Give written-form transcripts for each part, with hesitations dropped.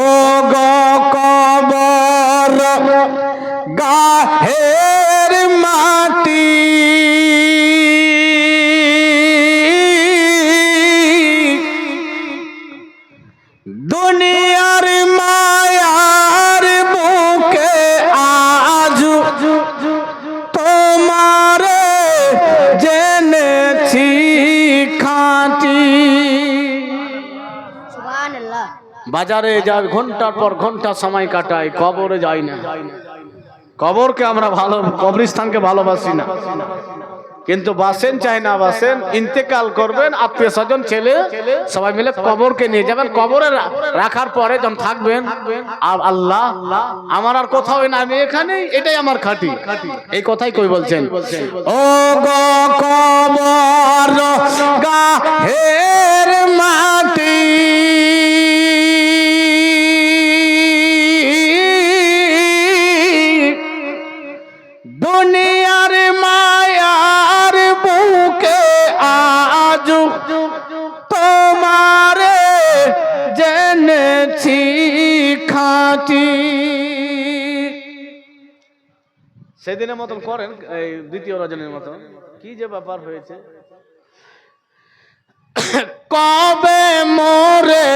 ও গো কবর গাহের মাটি দুনিয়ার মায়ার বুকে আজ তোমারে জেনেছি খাঁটি। সুবহানাল্লাহ। বাজারে যা ঘন্টার পর ঘন্টা সময় কাটায়, কবরে যাই না। কবরকে আমরা ভালো, কবরস্থানকে ভালোবাসি না, কিন্তু বাসেন চাই না বাসেন, ইন্তেকাল করবেন, আত্মীয় স্বজন ছেলে সবাই মিলে কবরকে নিয়ে যাবেন। কবরে রাখার পরে যখন থাকবেন, আল্লাহ আমার আর কোথাও না, আমি এখানেই, এটাই আমার খাঁটি, এই কথাই কই বলছেন। ও গো কবর গাহের মাটি দুনিয়ার মায়ার বুকে আজ তোমারে জেনেছি খাঁটি। সেদিনের মতন করেন, এই দ্বিতীয় রজনীর মতন। কি যে ব্যাপার হয়েছে, কবে মোরে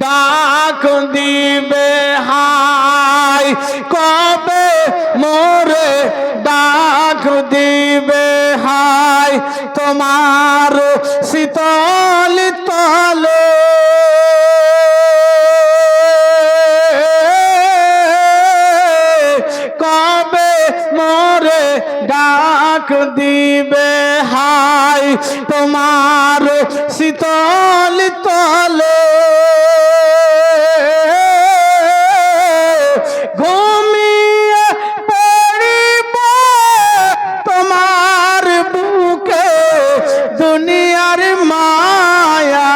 ডাক দিবে হাই, কবে মোরে ডাক দিবে হাই, তোমার শীতল তলে কবে মোরে ডাক দিবে হাই, তোমার শীতল তলে ঘুমিয়ে পড়িব তোমার বুকে দুনিয়ার মায়া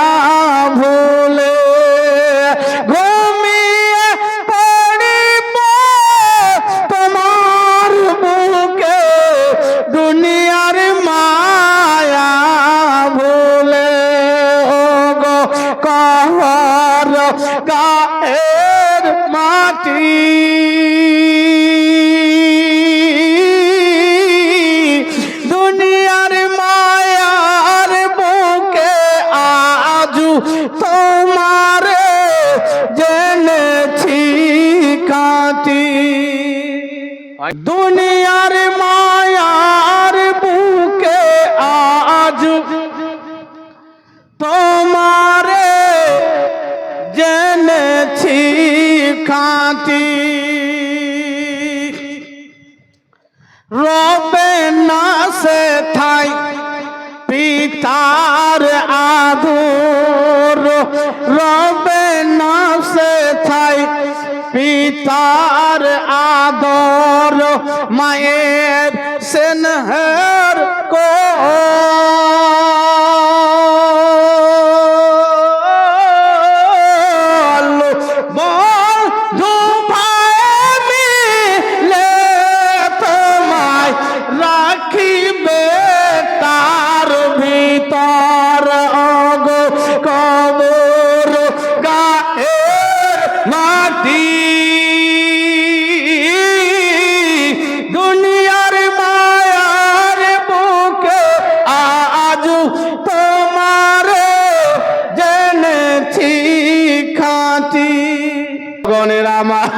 ভুলে, ঘুমিয়ে পড়িব তোমার বুকে দুনিয়ার মায়া ভুলে। ও গো কবর গায়ের মাটি দুনিয়ার মায়ার বুকে আজ তোমারে জেনেছি খাঁটি। দুনিয়ার মায়ার বুকে আজ তোমারে জেনেছি খাঁটি। রবে না সে থাই পিতার আদর, রবে না সে থাই পিতার আদর, মায়ের স্নেহের কো বন্ধু ভাই মিলে তোমায় রাখিবে তার ভিতর। গো কবর গায়ের মাটি দুনিয়ার মায়ার বুকে আজ তোমারে জেনেছি খাঁটি। গণের আমার